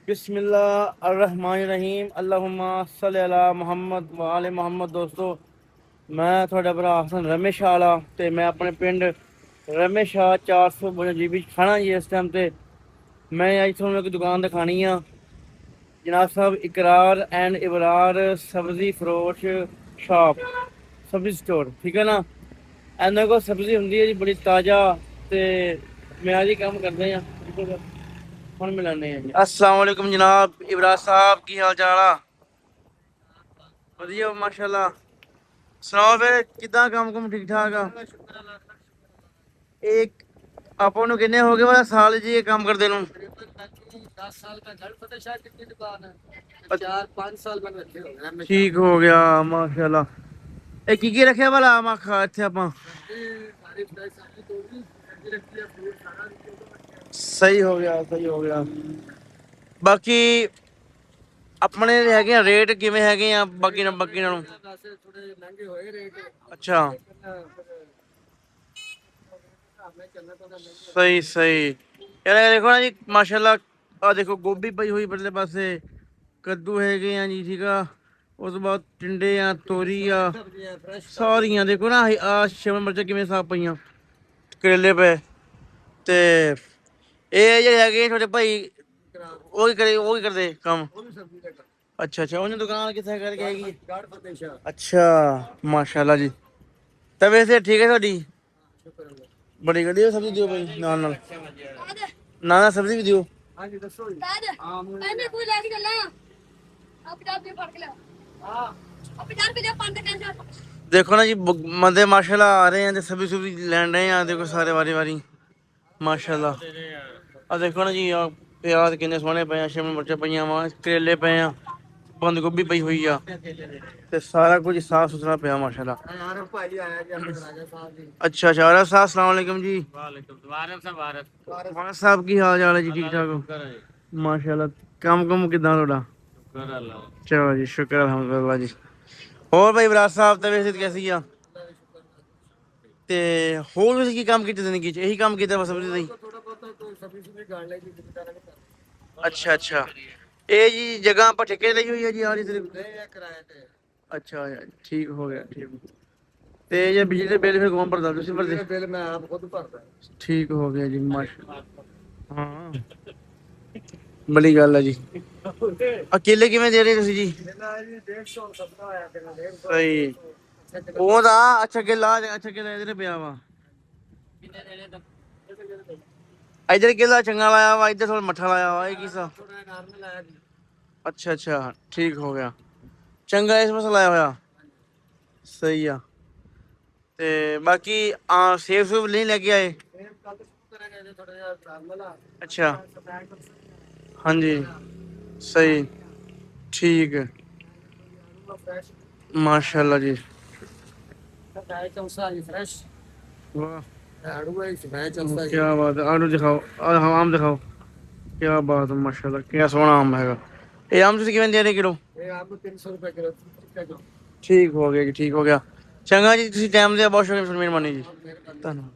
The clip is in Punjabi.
बिस्मिल्लाहिर्रहमानिर्रहीम अल्लाहुम्मा सल्ली अला मुहम्मद व आले मुहम्मद। दोस्तों, मैं थोड़ा भरा हसन रमेश आला ते मैं अपने पिंड रमेश शाह 452 ਵਿੱਚ ਖਾਣਾ ਜੀ। ਇਸ ਟਾਈਮ ਤੇ मैं ਅੱਜ ਤੁਹਾਨੂੰ ਇੱਕ ਦੁਕਾਨ ਦਿਖਾਣੀ ਆ ਜਨਾਬ ਸਾਹਿਬ, ਇਕਰਾਰ ਐਂਡ ਇਬਰਾਰ ਸਬਜ਼ੀ ਫਰੋਸ਼ ਸ਼ਾਪ, ਸਬਜ਼ੀ ਸਟੋਰ, ਠੀਕ ਹੈ ਨਾ। ਇਹਨਾਂ ਕੋਲ ਸਬਜ਼ੀ ਹੁੰਦੀ ਹੈ ਜੀ ਬੜੀ ਤਾਜ਼ਾ ਤੇ ਮਿਆਰੀ ਕੰਮ ਕਰਦੇ ਆ। ਹੁਣ ਮਿਲਾਨੇ ਆ ਜੀ। अस्सलाम वालेकुम जनाब इबरार साहब, की हाल चाल आ? ਵਧੀਆ ਮਾਸ਼ਾਅੱਲਾ। ਸੁਣਾਓ ਫਿਰ ਕਿਦਾਂ ਕੰਮ ਕੁਮ ਠੀਕ ਠਾਕ ਆ? एक ਆਪਾਂ ਨੂੰ ਕਿੰਨੇ ਹੋ ਗਏ ਵਾਲਾ ਸਾਲ ਜੀ ਇਹ ਕੰਮ ਕਰਦੇ ਨੂੰ? 10 साल का घर पता शायद कितनी दुकान है, 4-5 साल बन रखे हो गए। ਠੀਕ ਹੋ ਗਿਆ ਮਾਸ਼ਾਅੱਲਾ। ਇਹ ਕੀ ਰੱਖਿਆ ਵਾਲਾ ਮੱਖਾ ਇੱਥੇ ਆਪਾਂ? ਸਹੀ ਹੋ ਗਿਆ, ਸਹੀ ਹੋ ਗਿਆ। ਬਾਕੀ ਆਪਣੇ ਹੈਗੇ ਆ ਰੇਟ ਕਿਵੇਂ ਹੈਗੇ ਆ ਬਾਕੀ ਨਾਲੋਂ? थोड़े महंगे होए रेट। ਅੱਛਾ, ਸਹੀ ਸਹੀ। ਯਾਰ ਇਹ ਦੇਖੋ ਨਾ ਜੀ ਮਾਸ਼ਾਅੱਲਾ, ਆ ਦੇਖੋ ਗੋਭੀ ਪਈ ਹੋਈ ਪਰਲੇ ਪਾਸੇ, ਕੱਦੂ ਹੈਗੇ ਆ ਜੀ, ਠੀਕ ਆ। ਉਸ ਤੋਂ ਬਾਅਦ ਟਿੰਡੇ ਆ, ਤੋਰੀ ਆ, ਸਾਰੀਆਂ ਦੇਖੋ ਨਾ। ਆ ਸ਼ਿਮਲਾ ਮਿਰਚਾਂ ਕਿਵੇਂ ਸਾਫ ਪਈਆਂ, ਕਰੇਲੇ ਪਏ। ਤੇ ਇਹ ਜਿਹੜੇ ਹੈਗੇ ਤੁਹਾਡੇ ਭਾਈ, ਉਹ ਕੀ ਕਰਦੇ ਕੰਮ? ਅੱਛਾ ਅੱਛਾ, ਉਹਨੇ ਦੁਕਾਨ ਕਿੱਥੇ ਕਰਕੇ ਹੈਗੀ? ਅੱਛਾ ਮਾਸ਼ਾਅੱਲਾ ਜੀ। ਤਾਂ ਵੈਸੇ ਠੀਕ ਹੈ ਤੁਹਾਡੀ, ਬੜੀ ਵਧੀਆ ਸਬਜ਼ੀ ਦਿਓ ਭਾਈ, ਨਾਲ ਨਾਲ ਨਾਲ ਸਬਜ਼ੀ ਵੀ ਦਿਓ। ਹਾਂਜੀ ਦੱਸੋ ਜੀ। मैंने कोई लेके चला आप 50 रुपए फड़ के ला हां अब 50 रुपए दे 5 कैंसिल। ਦੇਖੋ ਨਾ ਜੀ ਬੰਦੇ ਮਾਸ਼ਾਅੱਲਾ ਆ ਰਹੇ ਆ ਤੇ ਸਬਜ਼ੀ ਸੁਬਜ਼ੀ ਲੈਣ ਰਹੇ ਆ। ਦੇਖੋ ਸਾਰੇ ਵਾਰੀ ਮਾਸ਼ਾਅੱਲਾ। ਆ ਦੇਖੋ ਨਾ ਜੀ, ਆ ਪਿਆਜ਼ ਕਿੰਨੇ ਸੋਹਣੇ ਪਏ ਆ, ਸ਼ਿਮਲਾ ਮਿਰਚਾਂ ਪਈਆਂ ਵਾ, ਕਰੇਲੇ ਪਏ ਆ, ਬੰਦ ਗੋਭੀ ਪਈ ਹੋਈ ਆ, ਤੇ ਸਾਰਾ ਕੁਝ ਸਾਫ ਸੁਥਰਾ ਪਿਆ ਮਾਸ਼ਾਅੱਲਾ। यार भाई आया जी अपने राजा साहब जी। अच्छा अच्छा, आरफ साहब अस्सलाम वालेकुम जी। वालेकुम वारफ साहब वारफ वारफ साहब की हाल चाल है जी? ठीक ठाक हो माशाल्लाह। काम कम किदा थोड़ा? शुक्र अल्लाह। चलो जी, शुक्र अल्हम्दुलिल्लाह जी। और भाई इमरान साहब तबीयत कैसी आ? ਤੇ ਹੋਰ ਤੁਸੀਂ ਕੀ ਕੰਮ ਕੀਤੇ ਜ਼ਿੰਦਗੀ 'ਚ? ਇਹੀ ਕੰਮ ਕੀਤਾ ਬਸ ਸਬਜ਼ੀ ਦਾ ਹੀ? थोड़ा बहुत तो सब्जी सुब्जी गाड़ लेगी जिम्मेदार है। ਅੱਛਾ ਅੱਛਾ, ਇਹ ਜੀ ਜਗ੍ਹਾ ਆਪਾਂ ਠੇਕੇ ਲਈ ਹੋਈ ਹੈ ਜੀ? ਆ ਰਹੀ ਸਿਰਫ? नहीं है किराए पे। ਅੱਛਾ ਠੀਕ ਹੋ ਗਿਆ, ਠੀਕ। ਤੇ ਇਹ ਬਿਜਲੀ ਦੇ ਬਿੱਲ ਫਿਰ ਕੌਣ ਭਰਦਾ? ਤੁਸੀਂ ਭਰਦੇ? बिल मैं आप खुद भरता हूं। ਠੀਕ ਹੋ ਗਿਆ ਜੀ ਮਾਸ਼ਾਅੱਲਾ। ਹਾਂ ਬੜੀ ਗੱਲ ਹੈ ਜੀ। ਅਕੇਲੇ ਕਿਵੇਂ ਦੇ ਰਹੇ ਤੁਸੀਂ ਜੀ? मेरा जी 150 सबका आया फिर 150। ਸਹੀ ਉਹਦਾ। ਅੱਛਾ ਕਿੱਲਾ, ਅੱਛਾ ਕਿੱਲਾ ਇਧਰ ਪਿਆ ਵਾ। ਇਧਰ ਕਿੱਲਾ ਚੰਗਾ ਲਾਇਆ ਵਾ, ਇਧਰ ਥੋੜਾ ਮੱਠਾ ਲਾਇਆ ਵਾ। ਇਹ ਕੀ ਸਾ? थोड़ा नॉर्मल आया जी। ਅੱਛਾ ਅੱਛਾ, ਠੀਕ ਹੋ ਗਿਆ। ਚੰਗਾ ਇਸ ਪਾਸੇ ਲਾਇਆ ਹੋਇਆ, ਸਹੀ ਆ। ਤੇ ਬਾਕੀ ਸੇਬ ਸੂਬ ਨਹੀਂ ਲੈ ਕੇ ਆਏ? सेब का तो करेंगे थोड़ा जिहा नॉर्मल आ। ਅੱਛਾ ਹਾਂਜੀ, ਸਹੀ, ਠੀਕ ਹੈ फ्रेश माशाल्लाह जी। है चौसा जी फ्रेश। वाह आड़ू है इसमें चौसा जी। क्या बात है। आलू दिखाओ, आम दिखाओ। क्या बात है माशाल्लाह, क्या सोहना आम हैगा। ਇਹ ਆਮ ਤੁਸੀਂ ਕਿਵੇਂ ਦੇ ਰਹੇ ਕਿਲੋ? ये आपको 300 रुपए किलो। ਠੀਕ ਹੋ ਗਿਆ ਜੀ, ਠੀਕ ਹੋ ਗਿਆ। ਚੰਗਾ ਜੀ, ਤੁਸੀਂ ਟਾਈਮ ਦੇ ਬਹੁਤ ਸ਼ੁਕਰੀਆ, ਮਿਹਰਬਾਨੀ ਜੀ, ਧੰਨਵਾਦ।